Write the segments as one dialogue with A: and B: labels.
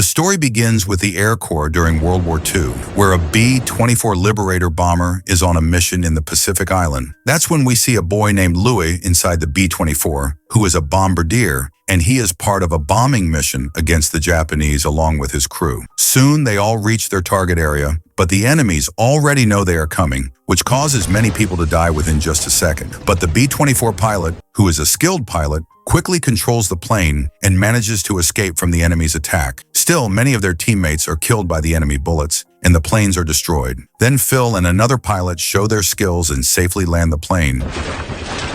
A: The story begins with the Air Corps during World War II, where a B-24 Liberator bomber is on a mission in the Pacific Island. That's when we see a boy named Louis inside the B-24, who is a bombardier, and he is part of a bombing mission against the Japanese along with his crew. Soon they all reach their target area, but the enemies already know they are coming, which causes many people to die within just a second. But the B-24 pilot, who is a skilled pilot, quickly controls the plane and manages to escape from the enemy's attack. Still, many of their teammates are killed by the enemy bullets, and the planes are destroyed. Then Phil and another pilot show their skills and safely land the plane.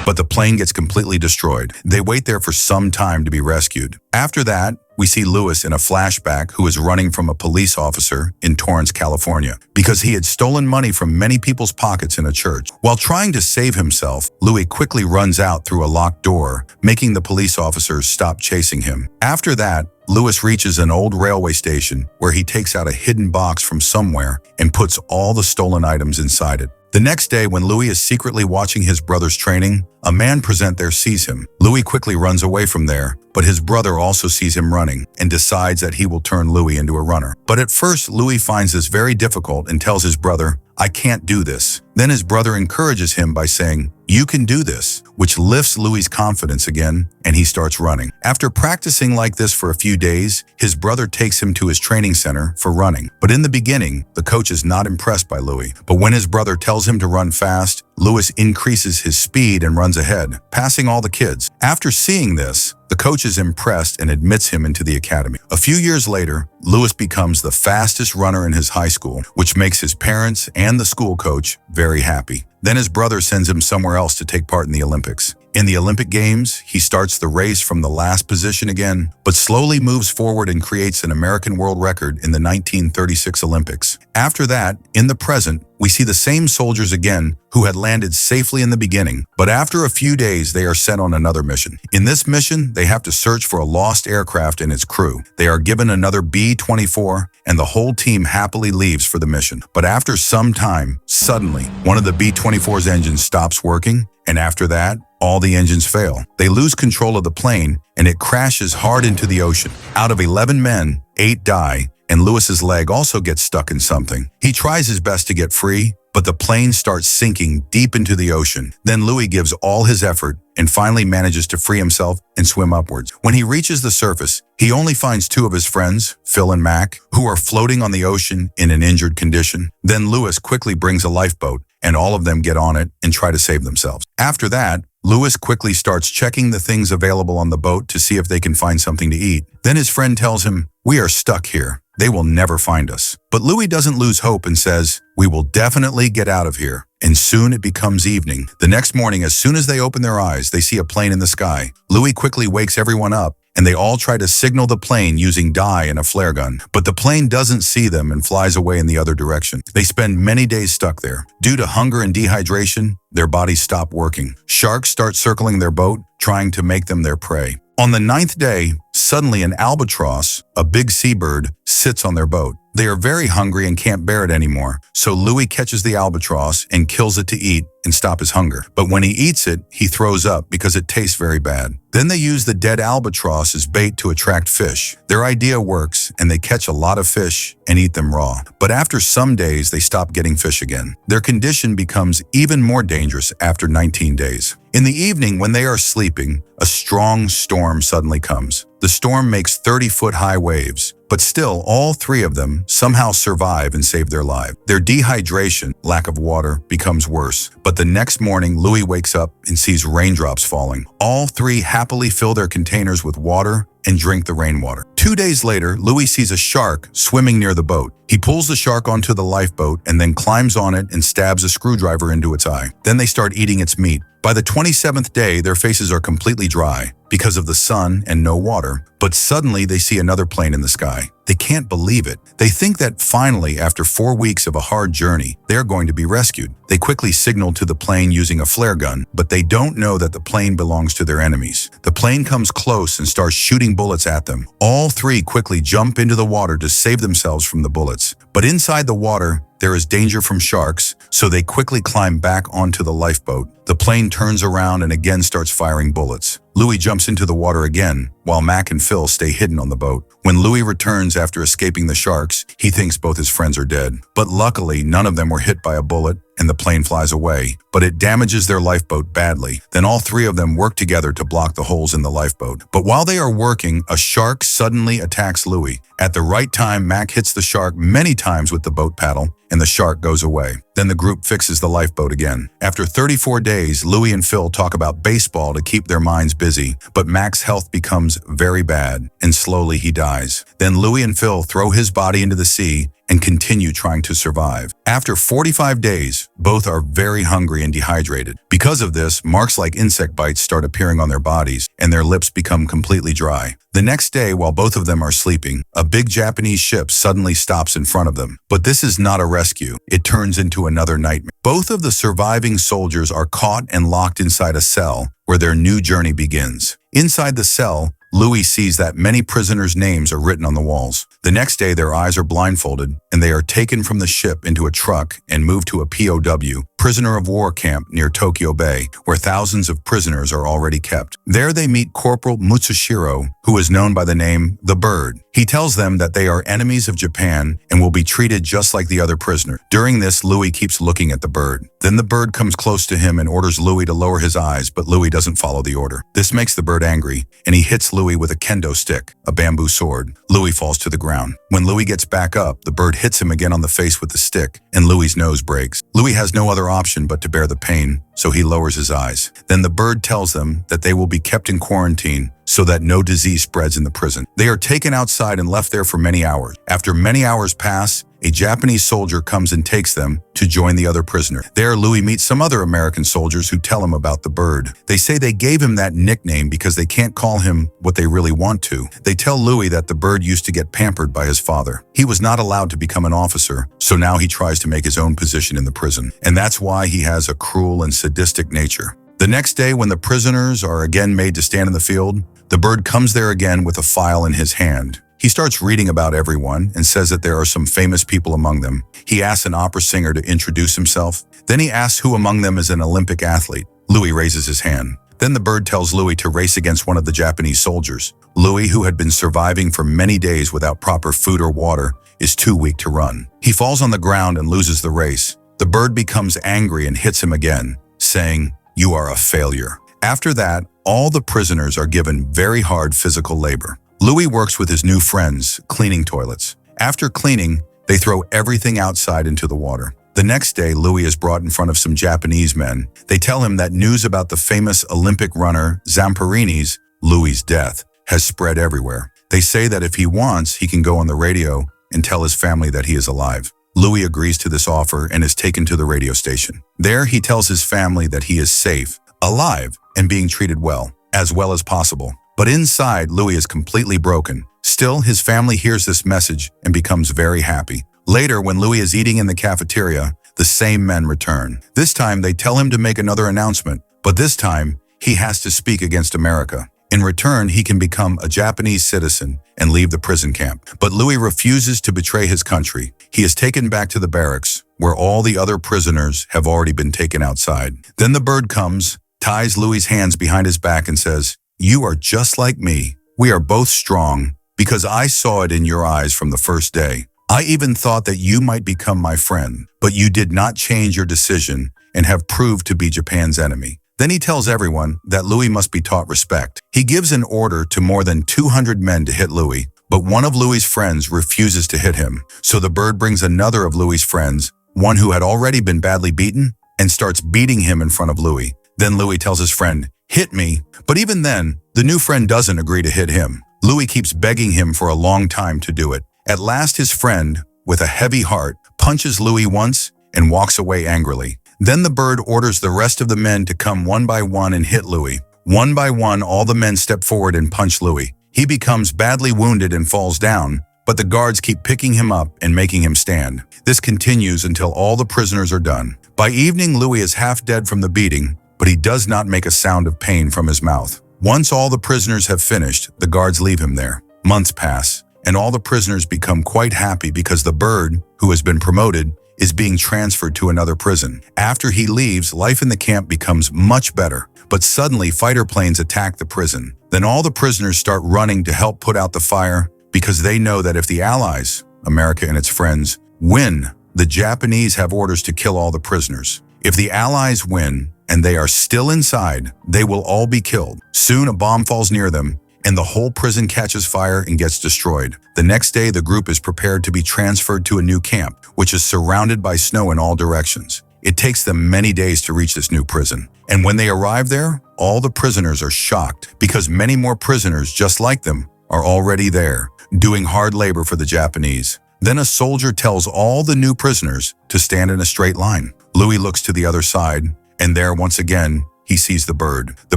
A: But the plane gets completely destroyed. They wait there for some time to be rescued. After that, we see Louis in a flashback who is running from a police officer in Torrance, California, because he had stolen money from many people's pockets in a church. While trying to save himself, Louis quickly runs out through a locked door, making the police officers stop chasing him. After that, Louis reaches an old railway station where he takes out a hidden box from somewhere and puts all the stolen items inside it. The next day, when Louis is secretly watching his brother's training, a man present there sees him. Louis quickly runs away from there, but his brother also sees him running and decides that he will turn Louis into a runner. But at first, Louis finds this very difficult and tells his brother, "I can't do this." Then his brother encourages him by saying, "You can do this," which lifts Louis' confidence again, and he starts running. After practicing like this for a few days, his brother takes him to his training center for running. But in the beginning, the coach is not impressed by Louis. But when his brother tells him to run fast, Louis increases his speed and runs ahead, passing all the kids. After seeing this, the coach is impressed and admits him into the academy. A few years later, Louis becomes the fastest runner in his high school, which makes his parents and the school coach very happy. Then his brother sends him somewhere else to take part in the Olympics. In the Olympic Games, he starts the race from the last position again, but slowly moves forward and creates an American world record in the 1936 Olympics. After that, in the present, we see the same soldiers again who had landed safely in the beginning, but after a few days they are sent on another mission. In this mission, they have to search for a lost aircraft and its crew. They are given another B-24, and the whole team happily leaves for the mission. But after some time, suddenly, one of the B-24's engines stops working, and after that, all the engines fail. They lose control of the plane, and it crashes hard into the ocean. Out of 11 men, 8 die, and Louis's leg also gets stuck in something. He tries his best to get free, but the plane starts sinking deep into the ocean. Then Louis gives all his effort and finally manages to free himself and swim upwards. When he reaches the surface, he only finds 2 of his friends, Phil and Mac, who are floating on the ocean in an injured condition. Then Louis quickly brings a lifeboat, and all of them get on it and try to save themselves. After that, Louis quickly starts checking the things available on the boat to see if they can find something to eat. Then his friend tells him, "We are stuck here. They will never find us." But Louis doesn't lose hope and says, "We will definitely get out of here." And soon it becomes evening. The next morning, as soon as they open their eyes, they see a plane in the sky. Louis quickly wakes everyone up, and they all try to signal the plane using dye and a flare gun. But the plane doesn't see them and flies away in the other direction. They spend many days stuck there. Due to hunger and dehydration, their bodies stop working. Sharks start circling their boat, trying to make them their prey. On the 9th day, suddenly an albatross, a big seabird, sits on their boat. They are very hungry and can't bear it anymore, so Louis catches the albatross and kills it to eat and stop his hunger. But when he eats it, he throws up because it tastes very bad. Then they use the dead albatross as bait to attract fish. Their idea works, and they catch a lot of fish and eat them raw. But after some days, they stop getting fish again. Their condition becomes even more dangerous after 19 days. In the evening, when they are sleeping, a strong storm suddenly comes. The storm makes 30-foot-high waves, but still all 3 of them somehow survive and save their lives. Their dehydration, lack of water, becomes worse. But the next morning, Louis wakes up and sees raindrops falling. All 3 happily fill their containers with water and drink the rainwater. 2 days later, Louis sees a shark swimming near the boat. He pulls the shark onto the lifeboat and then climbs on it and stabs a screwdriver into its eye. Then they start eating its meat. By the 27th day, their faces are completely dry because of the sun and no water, but suddenly they see another plane in the sky. They can't believe it. They think that finally, after 4 weeks of a hard journey, they're going to be rescued. They quickly signal to the plane using a flare gun, but they don't know that the plane belongs to their enemies. The plane comes close and starts shooting bullets at them. All 3 quickly jump into the water to save themselves from the bullets. But inside the water, there is danger from sharks, so they quickly climb back onto the lifeboat. The plane turns around and again starts firing bullets. Louis jumps into the water again, while Mac and Phil stay hidden on the boat. When Louis returns after escaping the sharks, he thinks both his friends are dead. But luckily, none of them were hit by a bullet, and the plane flies away, but it damages their lifeboat badly. Then all three of them work together to block the holes in the lifeboat. But while they are working, a shark suddenly attacks Louis. At the right time, Mac hits the shark many times with the boat paddle, and the shark goes away. Then the group fixes the lifeboat again. After 34 days, Louis and Phil talk about baseball to keep their minds busy, but Mac's health becomes very bad, and slowly he dies. Then Louis and Phil throw his body into the sea and continue trying to survive. After 45 days, both are very hungry and dehydrated. Because of this, marks like insect bites start appearing on their bodies, and their lips become completely dry. The next day, while both of them are sleeping, a big Japanese ship suddenly stops in front of them. But this is not a rescue. It turns into another nightmare. Both of the surviving soldiers are caught and locked inside a cell where their new journey begins. Inside the cell, Louis sees that many prisoners' names are written on the walls. The next day, their eyes are blindfolded, and they are taken from the ship into a truck and moved to a POW, prisoner of war camp near Tokyo Bay, where thousands of prisoners are already kept. There they meet Corporal Mutsushiro, who is known by the name The Bird. He tells them that they are enemies of Japan and will be treated just like the other prisoners. During this, Louis keeps looking at the bird. Then the bird comes close to him and orders Louis to lower his eyes, but Louis doesn't follow the order. This makes the bird angry, and he hits Louis with a kendo stick, a bamboo sword. Louis falls to the ground. When Louis gets back up, the bird hits him again on the face with the stick, and Louis's nose breaks. Louis has no other option but to bear the pain, so he lowers his eyes. Then the bird tells them that they will be kept in quarantine so that no disease spreads in the prison. They are taken outside and left there for many hours. After many hours pass, a Japanese soldier comes and takes them to join the other prisoner. There, Louis meets some other American soldiers who tell him about the bird. They say they gave him that nickname because they can't call him what they really want to. They tell Louis that the bird used to get pampered by his father. He was not allowed to become an officer, so now he tries to make his own position in the prison. And that's why he has a cruel and sadistic nature. The next day, when the prisoners are again made to stand in the field, the bird comes there again with a file in his hand. He starts reading about everyone and says that there are some famous people among them. He asks an opera singer to introduce himself. Then he asks who among them is an Olympic athlete. Louis raises his hand. Then the bird tells Louis to race against one of the Japanese soldiers. Louis, who had been surviving for many days without proper food or water, is too weak to run. He falls on the ground and loses the race. The bird becomes angry and hits him again, saying, "You are a failure." After that, all the prisoners are given very hard physical labor. Louis works with his new friends, cleaning toilets. After cleaning, they throw everything outside into the water. The next day, Louis is brought in front of some Japanese men. They tell him that news about the famous Olympic runner Zamperini's, Louis's death, has spread everywhere. They say that if he wants, he can go on the radio and tell his family that he is alive. Louis agrees to this offer and is taken to the radio station. There, he tells his family that he is safe, alive, and being treated well as possible. But inside, Louis is completely broken. Still, his family hears this message and becomes very happy. Later, when Louis is eating in the cafeteria, the same men return. This time, they tell him to make another announcement, but this time, he has to speak against America. In return, he can become a Japanese citizen and leave the prison camp. But Louis refuses to betray his country. He is taken back to the barracks, where all the other prisoners have already been taken outside. Then the bird comes, ties Louis's hands behind his back and says, "You are just like me. We are both strong, because I saw it in your eyes from the first day. I even thought that you might become my friend, but you did not change your decision and have proved to be Japan's enemy." Then he tells everyone that Louis must be taught respect. He gives an order to more than 200 men to hit Louis, but one of Louis's friends refuses to hit him. So the bird brings another of Louis's friends, one who had already been badly beaten, and starts beating him in front of Louis. Then Louis tells his friend, "Hit me." But even then, the new friend doesn't agree to hit him. Louis keeps begging him for a long time to do it. At last, his friend, with a heavy heart, punches Louis once and walks away angrily. Then the bird orders the rest of the men to come one by one and hit Louis. One by one, all the men step forward and punch Louis. He becomes badly wounded and falls down, but the guards keep picking him up and making him stand. This continues until all the prisoners are done. By evening, Louis is half dead from the beating, but he does not make a sound of pain from his mouth. Once all the prisoners have finished, the guards leave him there. Months pass, and all the prisoners become quite happy because the bird, who has been promoted, is being transferred to another prison. After he leaves, life in the camp becomes much better. But suddenly, fighter planes attack the prison. Then all the prisoners start running to help put out the fire because they know that if the Allies, America and its friends, win, the Japanese have orders to kill all the prisoners. If the Allies win and they are still inside, they will all be killed. Soon a bomb falls near them, and the whole prison catches fire and gets destroyed. The next day, the group is prepared to be transferred to a new camp, which is surrounded by snow in all directions. It takes them many days to reach this new prison. And when they arrive there, all the prisoners are shocked because many more prisoners just like them are already there, doing hard labor for the Japanese. Then a soldier tells all the new prisoners to stand in a straight line. Louis looks to the other side, and there once again, he sees the bird. The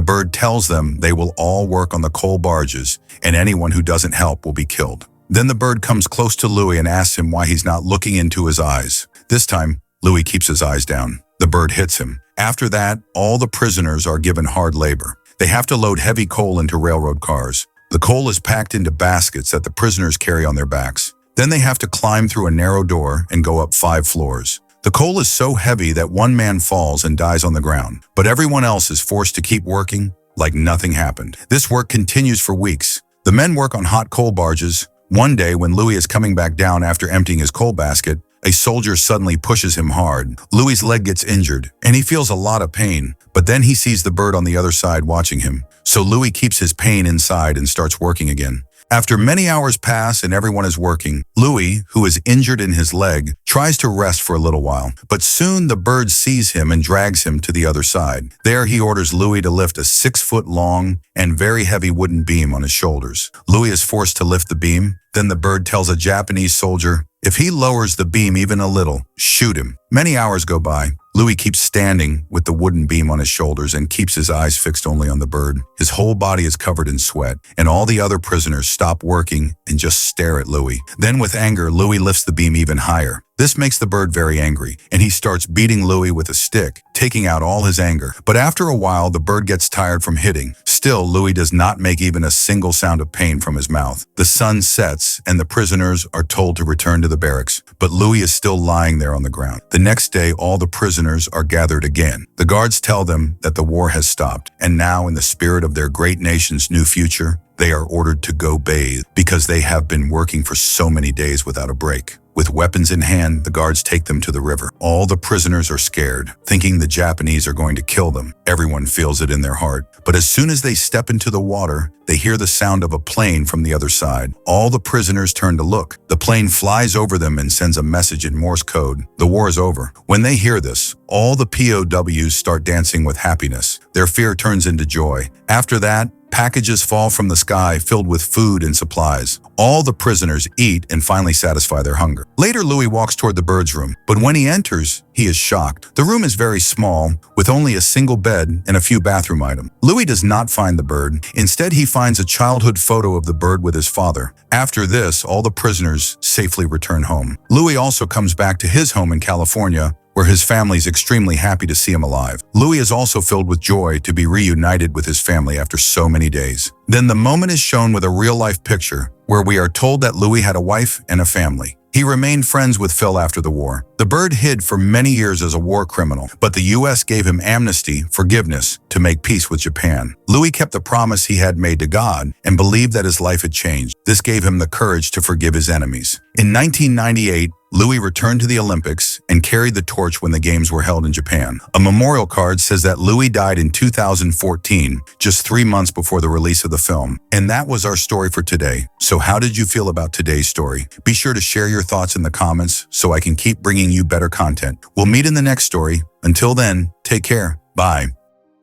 A: bird tells them they will all work on the coal barges, and anyone who doesn't help will be killed. Then the bird comes close to Louis and asks him why he's not looking into his eyes. This time, Louis keeps his eyes down. The bird hits him. After that, all the prisoners are given hard labor. They have to load heavy coal into railroad cars. The coal is packed into baskets that the prisoners carry on their backs. Then they have to climb through a narrow door and go up 5 floors. The coal is so heavy that one man falls and dies on the ground, but everyone else is forced to keep working like nothing happened. This work continues for weeks. The men work on hot coal barges. One day, when Louis is coming back down after emptying his coal basket, a soldier suddenly pushes him hard. Louis's leg gets injured, and he feels a lot of pain, but then he sees the bird on the other side watching him. So Louis keeps his pain inside and starts working again. After many hours pass and everyone is working, Louis, who is injured in his leg, tries to rest for a little while, but soon the bird sees him and drags him to the other side. There he orders Louis to lift a 6-foot-long and very heavy wooden beam on his shoulders. Louis is forced to lift the beam. Then the bird tells a Japanese soldier, if he lowers the beam even a little, shoot him. Many hours go by. Louis keeps standing with the wooden beam on his shoulders and keeps his eyes fixed only on the bird. His whole body is covered in sweat, and all the other prisoners stop working and just stare at Louis. Then with anger, Louis lifts the beam even higher. This makes the bird very angry, and he starts beating Louis with a stick, taking out all his anger. But after a while, the bird gets tired from hitting. Still, Louis does not make even a single sound of pain from his mouth. The sun sets, and the prisoners are told to return to the barracks, but Louis is still lying there on the ground. The next day, all the prisoners are gathered again. The guards tell them that the war has stopped, and now, in the spirit of their great nation's new future, they are ordered to go bathe because they have been working for so many days without a break. With weapons in hand, the guards take them to the river. All the prisoners are scared, thinking the Japanese are going to kill them. Everyone feels it in their heart. But as soon as they step into the water, they hear the sound of a plane from the other side. All the prisoners turn to look. The plane flies over them and sends a message in Morse code. The war is over. When they hear this, all the POWs start dancing with happiness. Their fear turns into joy. After that, packages fall from the sky filled with food and supplies. All the prisoners eat and finally satisfy their hunger. Later, Louis walks toward the bird's room, but when he enters, he is shocked. The room is very small, with only a single bed and a few bathroom items. Louis does not find the bird. Instead, he finds a childhood photo of the bird with his father. After this, all the prisoners safely return home. Louis also comes back to his home in California, where his family is extremely happy to see him alive. Louis is also filled with joy to be reunited with his family after so many days. Then the moment is shown with a real-life picture, where we are told that Louis had a wife and a family. He remained friends with Phil after the war. The bird hid for many years as a war criminal, but the U.S. gave him amnesty, forgiveness, to make peace with Japan. Louis kept the promise he had made to God and believed that his life had changed. This gave him the courage to forgive his enemies. In 1998, Louis returned to the Olympics and carried the torch when the games were held in Japan. A memorial card says that Louis died in 2014, just 3 months before the release of the film. And that was our story for today. So how did you feel about today's story? Be sure to share your thoughts in the comments so I can keep bringing you better content. We'll meet in the next story. Until then, take care. Bye.